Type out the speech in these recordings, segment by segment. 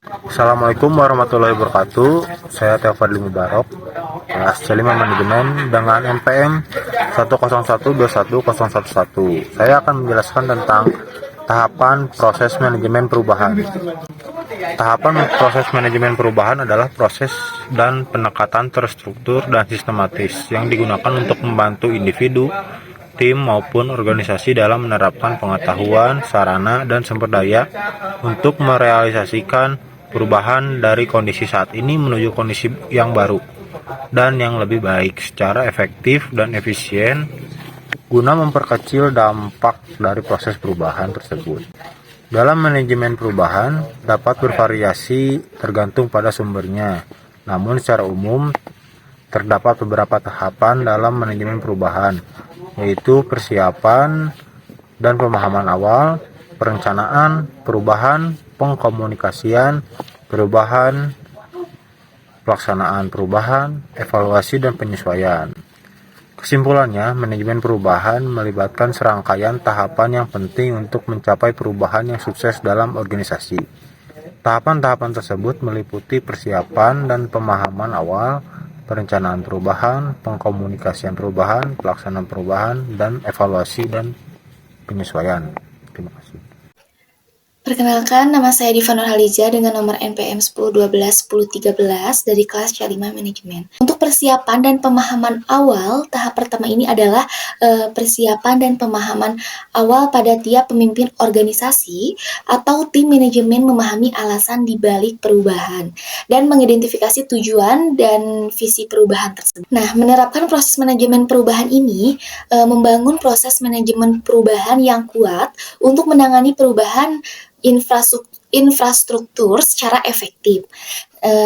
Assalamualaikum warahmatullahi wabarakatuh. Saya Teo Fadli Mubarok, kelas C5 Manajemen dengan NPM 101210111. Saya akan menjelaskan tentang tahapan proses manajemen perubahan. Tahapan proses manajemen perubahan adalah proses dan pendekatan terstruktur dan sistematis yang digunakan untuk membantu individu, tim maupun organisasi dalam menerapkan pengetahuan, sarana, dan sumber daya untuk merealisasikan perubahan dari kondisi saat ini menuju kondisi yang baru dan yang lebih baik secara efektif dan efisien guna memperkecil dampak dari proses perubahan tersebut. Dalam manajemen perubahan dapat bervariasi tergantung pada sumbernya, namun secara umum terdapat beberapa tahapan dalam manajemen perubahan, yaitu persiapan dan pemahaman awal, perencanaan, perubahan, pengkomunikasian, perubahan, pelaksanaan perubahan, evaluasi, dan penyesuaian. Kesimpulannya, manajemen perubahan melibatkan serangkaian tahapan yang penting untuk mencapai perubahan yang sukses dalam organisasi. Tahapan-tahapan tersebut meliputi persiapan dan pemahaman awal, perencanaan perubahan, pengkomunikasian perubahan, pelaksanaan perubahan, dan evaluasi dan penyesuaian. Terima kasih. Perkenalkan, nama saya Diva Nurhaliza dengan nomor NPM 1012-1013 dari kelas C5 Manajemen. Untuk persiapan dan pemahaman awal, tahap pertama ini adalah persiapan dan pemahaman awal pada tiap pemimpin organisasi atau tim manajemen memahami alasan dibalik perubahan dan mengidentifikasi tujuan dan visi perubahan tersebut. Nah, menerapkan proses manajemen perubahan ini membangun proses manajemen perubahan yang kuat untuk menangani perubahan infrastruktur secara efektif.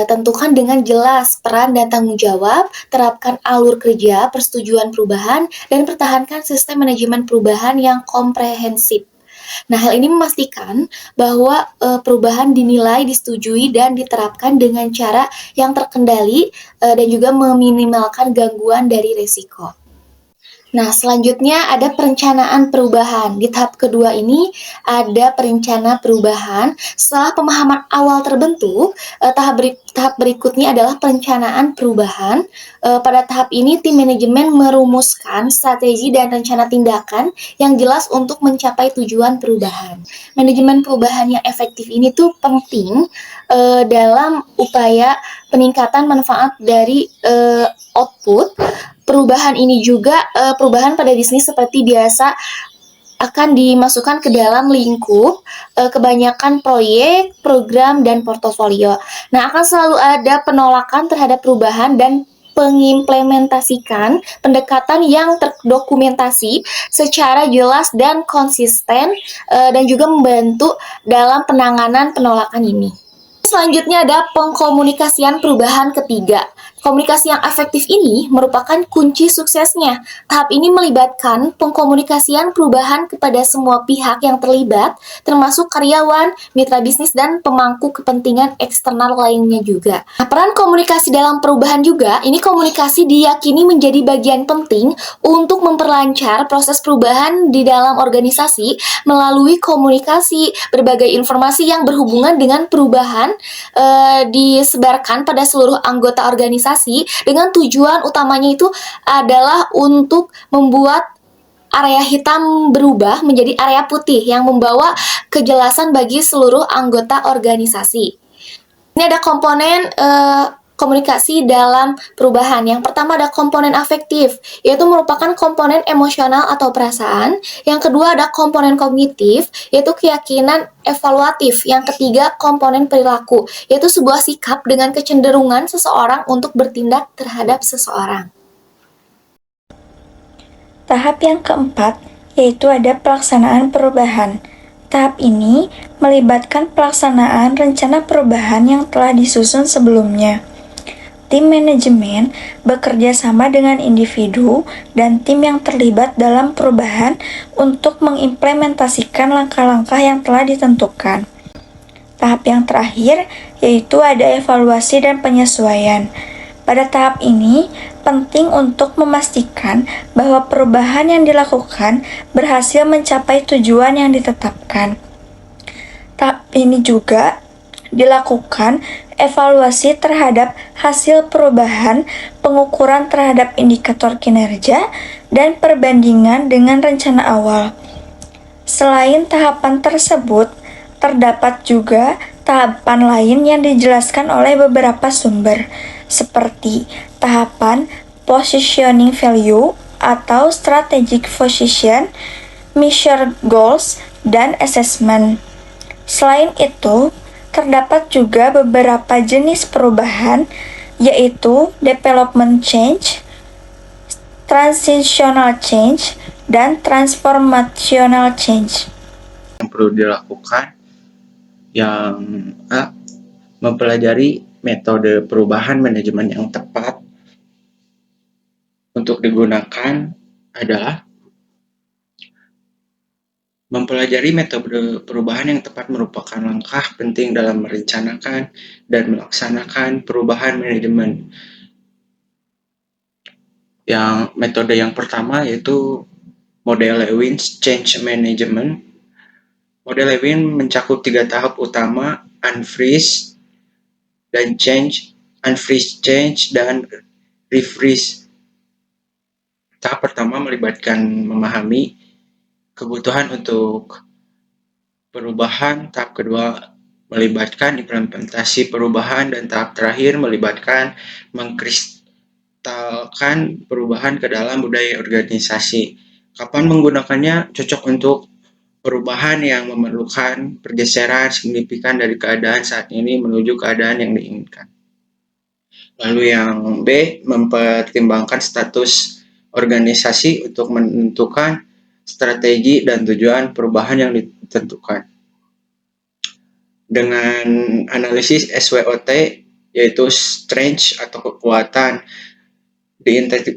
Tentukan dengan jelas peran dan tanggung jawab, terapkan alur kerja, persetujuan perubahan, dan pertahankan sistem manajemen perubahan yang komprehensif. Nah, hal ini memastikan bahwa perubahan dinilai, disetujui, dan diterapkan dengan cara yang terkendali dan juga meminimalkan gangguan dari risiko. Nah, selanjutnya ada perencanaan perubahan. Di tahap kedua ini ada perencana perubahan. Setelah pemahaman awal terbentuk, tahap berikutnya adalah perencanaan perubahan. Pada tahap ini, tim manajemen merumuskan strategi dan rencana tindakan yang jelas untuk mencapai tujuan perubahan. Manajemen perubahan yang efektif ini tuh penting dalam upaya peningkatan manfaat dari output. Perubahan ini juga perubahan pada bisnis seperti biasa akan dimasukkan ke dalam lingkup kebanyakan proyek, program, dan portofolio. Nah, akan selalu ada penolakan terhadap perubahan dan pengimplementasikan pendekatan yang terdokumentasi secara jelas dan konsisten dan juga membantu dalam penanganan penolakan ini. Selanjutnya ada pengkomunikasian perubahan ketiga. Komunikasi yang efektif ini merupakan kunci suksesnya. Tahap ini melibatkan pengkomunikasian perubahan kepada semua pihak yang terlibat, termasuk karyawan, mitra bisnis, dan pemangku kepentingan eksternal lainnya juga. Nah, peran komunikasi dalam perubahan juga, ini komunikasi diyakini menjadi bagian penting untuk memperlancar proses perubahan di dalam organisasi melalui komunikasi. Berbagai informasi yang berhubungan dengan perubahan disebarkan pada seluruh anggota organisasi dengan tujuan utamanya itu adalah untuk membuat area hitam berubah menjadi area putih yang membawa kejelasan bagi seluruh anggota organisasi. Ini ada komponen komunikasi dalam perubahan. Yang pertama ada komponen afektif, yaitu merupakan komponen emosional atau perasaan. Yang kedua ada komponen kognitif, yaitu keyakinan evaluatif. Yang ketiga komponen perilaku, yaitu sebuah sikap dengan kecenderungan seseorang untuk bertindak terhadap seseorang. Tahap yang keempat, yaitu ada pelaksanaan perubahan. Tahap ini melibatkan pelaksanaan rencana perubahan yang telah disusun sebelumnya. Tim manajemen bekerja sama dengan individu dan tim yang terlibat dalam perubahan untuk mengimplementasikan langkah-langkah yang telah ditentukan. Tahap yang terakhir yaitu ada evaluasi dan penyesuaian. Pada tahap ini, penting untuk memastikan bahwa perubahan yang dilakukan berhasil mencapai tujuan yang ditetapkan. Tahap ini juga dilakukan evaluasi terhadap hasil perubahan, pengukuran terhadap indikator kinerja, dan perbandingan dengan rencana awal. Selain tahapan tersebut, terdapat juga tahapan lain yang dijelaskan oleh beberapa sumber, seperti tahapan positioning value atau strategic position, measure goals, dan assessment. Selain itu, terdapat juga beberapa jenis perubahan, yaitu development change, transitional change, dan transformational change. Yang perlu dilakukan yang A. Mempelajari metode perubahan manajemen yang tepat untuk digunakan adalah mempelajari metode perubahan yang tepat merupakan langkah penting dalam merencanakan dan melaksanakan perubahan manajemen. Yang metode yang pertama yaitu model Lewin's Change Management. Model Lewin mencakup 3 tahap utama, unfreeze dan change, unfreeze change, dan refreeze. Tahap pertama melibatkan memahami kebutuhan untuk perubahan, tahap kedua melibatkan implementasi perubahan, dan tahap terakhir melibatkan mengkristalkan perubahan ke dalam budaya organisasi. Kapan menggunakannya? Cocok untuk perubahan yang memerlukan pergeseran signifikan dari keadaan saat ini menuju keadaan yang diinginkan. Lalu yang B, mempertimbangkan status organisasi untuk menentukan strategi dan tujuan perubahan yang ditentukan. Dengan analisis SWOT, yaitu strength atau kekuatan,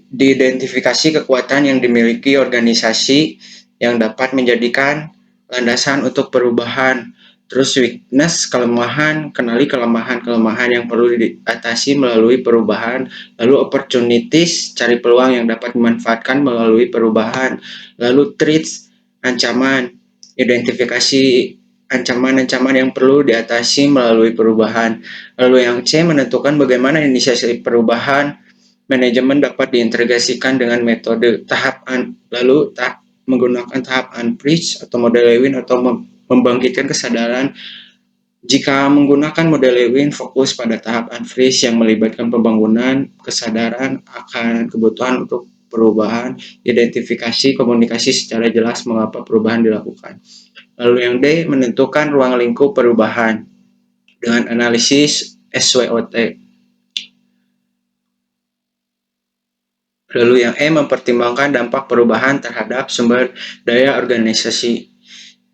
diidentifikasi kekuatan yang dimiliki organisasi yang dapat menjadikan landasan untuk perubahan. Terus weakness, kelemahan, kenali kelemahan-kelemahan yang perlu diatasi melalui perubahan. Lalu opportunities, cari peluang yang dapat dimanfaatkan melalui perubahan. Lalu threats, ancaman, identifikasi ancaman-ancaman yang perlu diatasi melalui perubahan. Lalu yang C, menentukan bagaimana inisiasi perubahan manajemen dapat diintegrasikan dengan metode tahap menggunakan tahap unfreeze atau model Lewin atau membangkitkan kesadaran. Jika menggunakan model Lewin, fokus pada tahap unfreeze yang melibatkan pembangunan kesadaran akan kebutuhan untuk perubahan, identifikasi komunikasi secara jelas mengapa perubahan dilakukan. Lalu yang D, menentukan ruang lingkup perubahan dengan analisis SWOT. Lalu yang E, mempertimbangkan dampak perubahan terhadap sumber daya organisasi.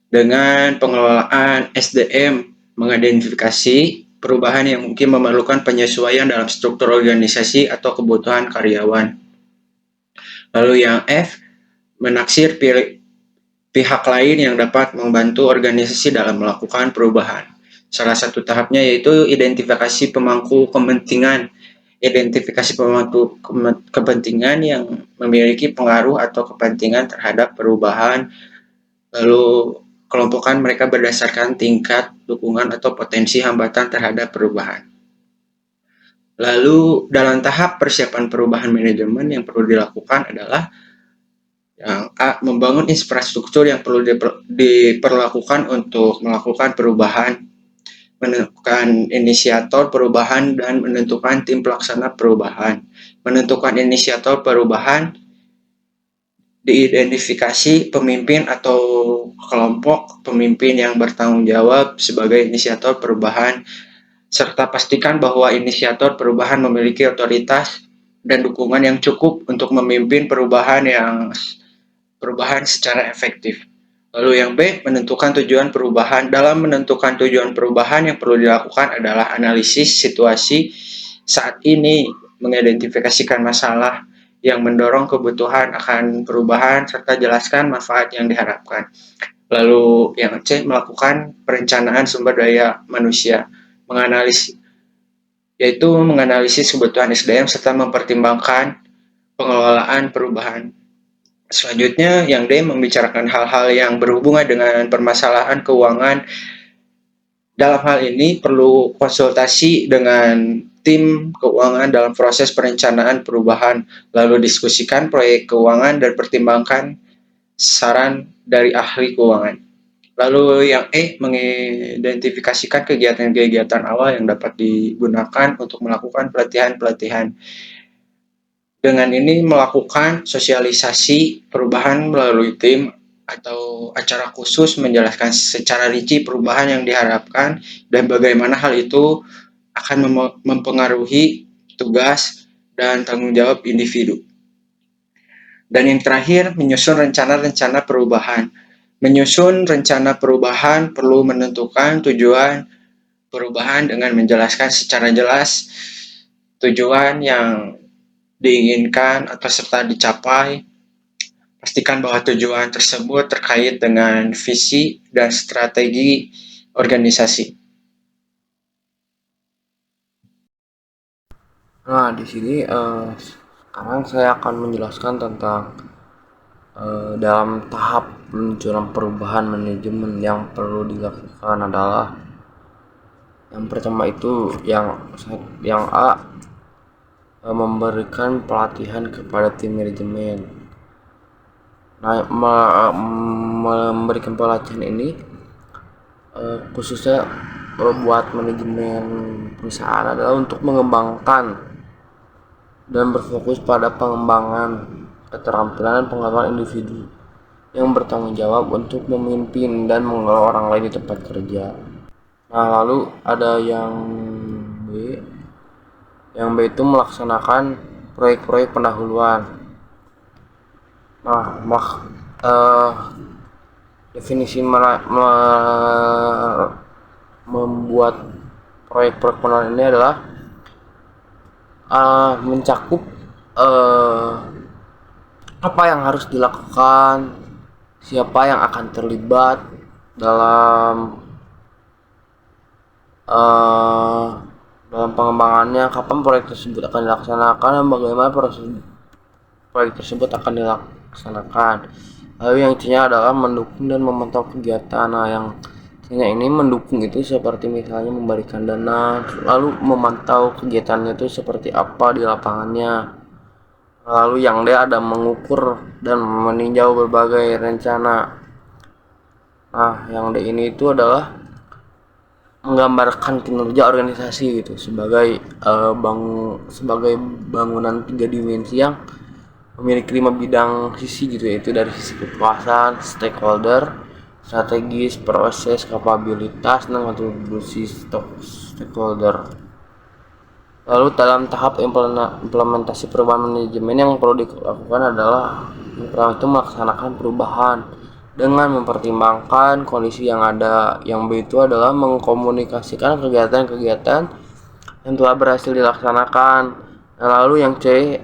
Dengan pengelolaan SDM, mengidentifikasi perubahan yang mungkin memerlukan penyesuaian dalam struktur organisasi atau kebutuhan karyawan. Lalu yang F, menaksir pihak lain yang dapat membantu organisasi dalam melakukan perubahan. Salah satu tahapnya yaitu identifikasi pemangku kepentingan. Identifikasi pemangku kepentingan yang memiliki pengaruh atau kepentingan terhadap perubahan, lalu kelompokkan mereka berdasarkan tingkat dukungan atau potensi hambatan terhadap perubahan. Lalu dalam tahap persiapan perubahan manajemen yang perlu dilakukan adalah yang A, membangun infrastruktur yang perlu diperlakukan untuk melakukan perubahan, menentukan inisiator perubahan, dan menentukan tim pelaksana perubahan. Menentukan inisiator perubahan, diidentifikasi pemimpin atau kelompok pemimpin yang bertanggung jawab sebagai inisiator perubahan, serta pastikan bahwa inisiator perubahan memiliki otoritas dan dukungan yang cukup untuk memimpin perubahan secara efektif. Lalu yang B, menentukan tujuan perubahan. Dalam menentukan tujuan perubahan yang perlu dilakukan adalah analisis situasi saat ini, mengidentifikasikan masalah yang mendorong kebutuhan akan perubahan, serta jelaskan manfaat yang diharapkan. Lalu yang C, melakukan perencanaan sumber daya manusia, menganalisis kebutuhan SDM serta mempertimbangkan pengelolaan perubahan. Selanjutnya, yang D, membicarakan hal-hal yang berhubungan dengan permasalahan keuangan Dalam hal ini perlu konsultasi dengan tim keuangan dalam proses perencanaan perubahan, lalu diskusikan proyek keuangan dan pertimbangkan saran dari ahli keuangan. Lalu yang mengidentifikasikan kegiatan-kegiatan awal yang dapat digunakan untuk melakukan pelatihan-pelatihan. Dengan ini melakukan sosialisasi perubahan melalui tim atau acara khusus menjelaskan secara rinci perubahan yang diharapkan dan bagaimana hal itu akan mempengaruhi tugas dan tanggung jawab individu. Dan yang terakhir, menyusun rencana-rencana perubahan. Menyusun rencana perubahan perlu menentukan tujuan perubahan dengan menjelaskan secara jelas tujuan yang diinginkan atau serta dicapai. Pastikan bahwa tujuan tersebut terkait dengan visi dan strategi organisasi. Nah, di sini sekarang saya akan menjelaskan tentang dalam tahap peluncuran perubahan manajemen yang perlu dilakukan adalah yang pertama itu yang A, memberikan pelatihan kepada tim manajemen. Nah, memberikan pelatihan ini khususnya buat manajemen perusahaan adalah untuk mengembangkan dan berfokus pada pengembangan keterampilan dan pengalaman individu yang bertanggung jawab untuk memimpin dan mengelola orang lain di tempat kerja. Nah, lalu ada yang B. Yang B itu melaksanakan proyek-proyek pendahuluan. Nah, definisi membuat proyek-proyek pendahuluan ini adalah mencakup apa yang harus dilakukan, siapa yang akan terlibat dalam pengembangannya, kapan proyek tersebut akan dilaksanakan, dan bagaimana proses proyek tersebut akan dilaksanakan. Lalu yang C-nya adalah mendukung dan memantau kegiatan. Nah, yang C-nya ini mendukung itu seperti misalnya memberikan dana, lalu memantau kegiatannya itu seperti apa di lapangannya. Lalu yang D ada mengukur dan meninjau berbagai rencana. Nah, yang D ini itu adalah menggambarkan kinerja organisasi gitu sebagai bangunan 3 dimensi yang memiliki 5 bidang sisi gitu, yaitu dari sisi kekuasaan, stakeholder, strategis, proses, kapabilitas, dan kontribusi stakeholder. Lalu dalam tahap implementasi perubahan manajemen yang perlu dilakukan adalah yang pertama itu melaksanakan perubahan dengan mempertimbangkan kondisi yang ada. Yang B itu adalah mengkomunikasikan kegiatan-kegiatan yang telah berhasil dilaksanakan. Nah, lalu yang C,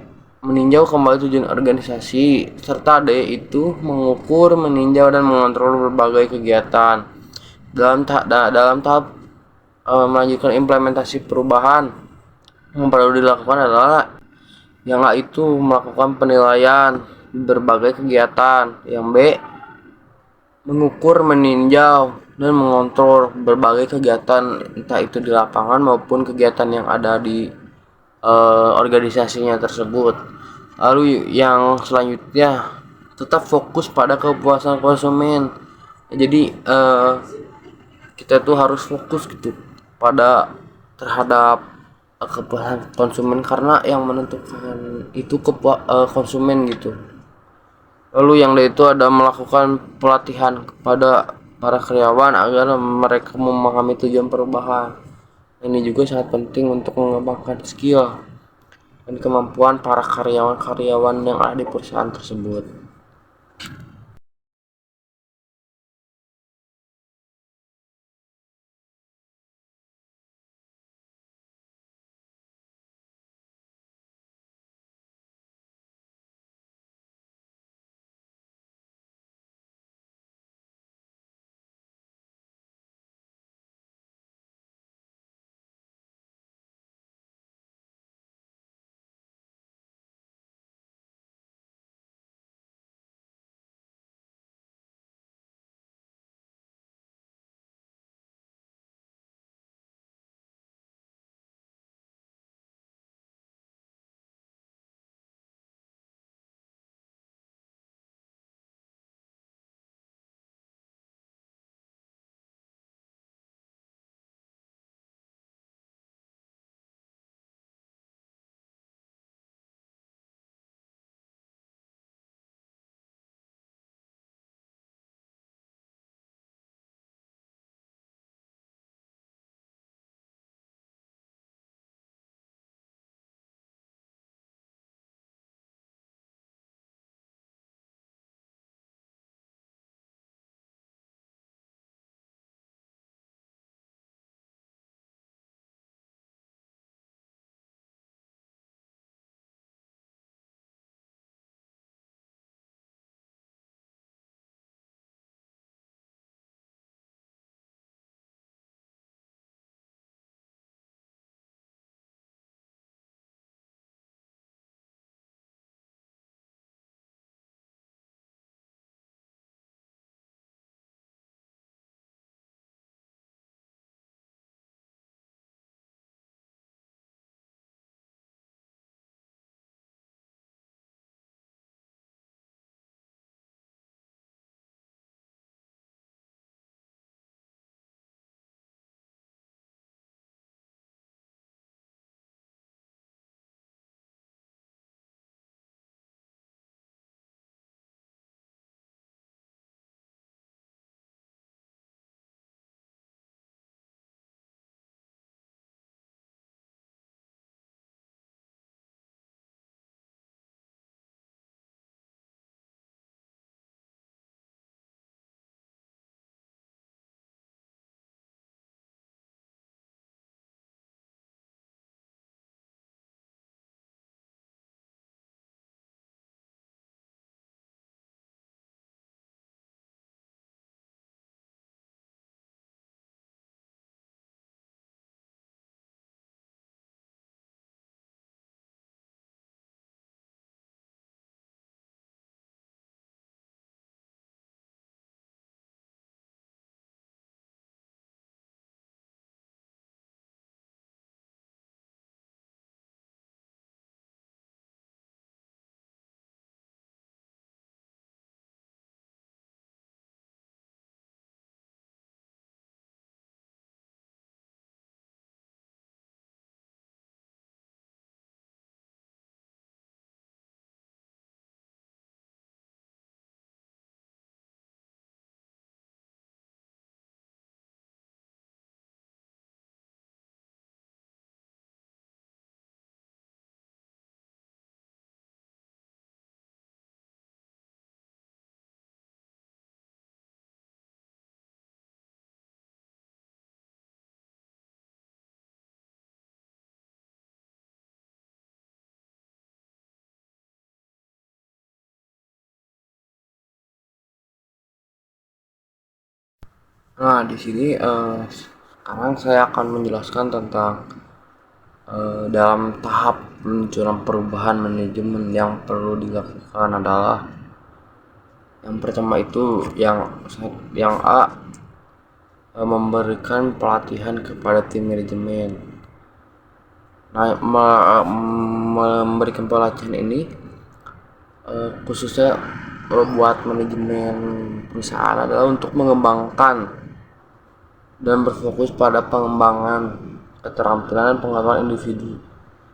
meninjau kembali tujuan organisasi, serta D itu mengukur, meninjau, dan mengontrol berbagai kegiatan. Dalam tahap melanjutkan implementasi perubahan yang perlu dilakukan adalah yang A itu melakukan penilaian berbagai kegiatan. Yang B, mengukur, meninjau, dan mengontrol berbagai kegiatan, entah itu di lapangan maupun kegiatan yang ada di organisasinya tersebut. Lalu yang selanjutnya tetap fokus pada kepuasan konsumen. Jadi kita tuh harus fokus gitu pada terhadap kepuasan konsumen, karena yang menentukan itu konsumen gitu. Lalu yang D itu ada melakukan pelatihan kepada para karyawan agar mereka memahami tujuan perubahan. Ini juga sangat penting untuk mengembangkan skill dan kemampuan para karyawan-karyawan yang ada di perusahaan tersebut. Nah, di sini sekarang saya akan menjelaskan tentang dalam tahap peluncuran perubahan manajemen yang perlu dilakukan adalah yang pertama itu yang A, memberikan pelatihan kepada tim manajemen. Nah, memberikan pelatihan ini khususnya buat manajemen perusahaan adalah untuk mengembangkan dan berfokus pada pengembangan keterampilan dan pengalaman individu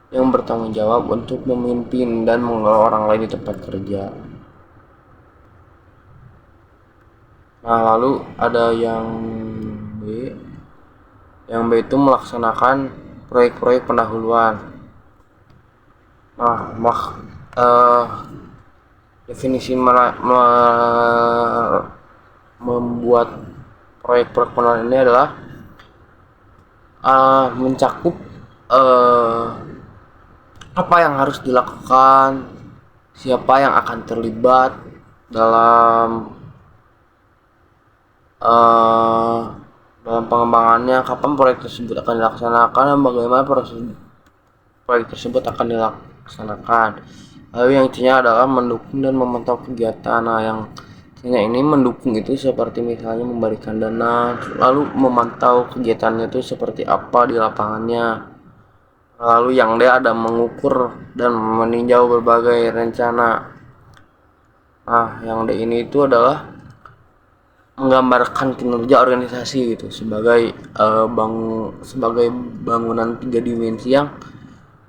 yang bertanggung jawab untuk memimpin dan mengelola orang lain di tempat kerja. Nah, lalu ada yang B. Yang B itu melaksanakan proyek-proyek pendahuluan. Nah, definisi membuat proyek-proyek pendahuluan ini adalah mencakup apa yang harus dilakukan, siapa yang akan terlibat dalam pengembangannya, kapan proyek tersebut akan dilaksanakan, dan bagaimana proses proyek tersebut akan dilaksanakan. Lalu yang C-nya adalah mendukung dan memantau kegiatan. Nah, yang C-nya ini mendukung itu seperti misalnya memberikan dana, lalu memantau kegiatannya itu seperti apa di lapangannya. Lalu yang D ada mengukur dan meninjau berbagai rencana. Nah, yang D ini itu adalah menggambarkan kinerja organisasi gitu sebagai bangunan 3 dimensi yang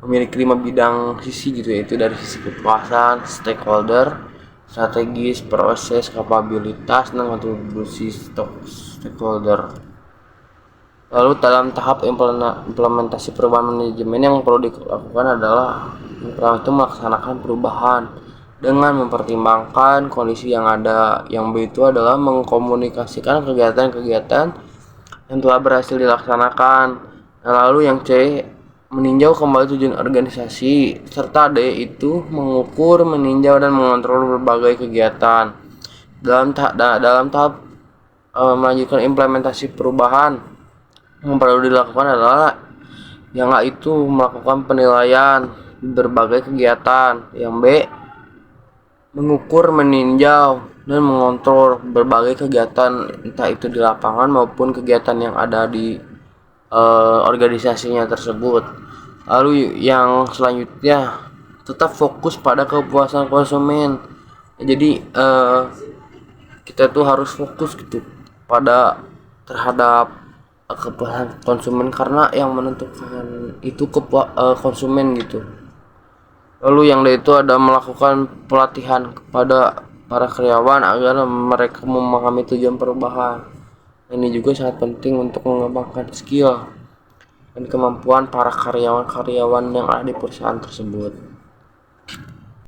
memiliki 5 bidang sisi gitu, yaitu dari sisi kekuasaan, stakeholder, strategis, proses, kapabilitas, dan kontribusi stakeholder. Lalu dalam tahap implementasi perubahan manajemen yang perlu dilakukan adalah yang pertama itu melaksanakan perubahan dengan mempertimbangkan kondisi yang ada. Yang B itu adalah mengkomunikasikan kegiatan-kegiatan yang telah berhasil dilaksanakan. Nah, lalu yang C, meninjau kembali tujuan organisasi, serta D itu mengukur, meninjau, dan mengontrol berbagai kegiatan. Dalam tahap melanjutkan implementasi perubahan yang perlu dilakukan adalah yang A itu melakukan penilaian berbagai kegiatan. Yang B, mengukur, meninjau, dan mengontrol berbagai kegiatan, entah itu di lapangan maupun kegiatan yang ada di organisasinya tersebut. Lalu yang selanjutnya tetap fokus pada kepuasan konsumen. Jadi kita tuh harus fokus gitu terhadap kepuasan konsumen, karena yang menentukan itu konsumen gitu. Lalu yang D itu ada melakukan pelatihan kepada para karyawan agar mereka memahami tujuan perubahan. Ini juga sangat penting untuk mengembangkan skill dan kemampuan para karyawan-karyawan yang ada di perusahaan tersebut.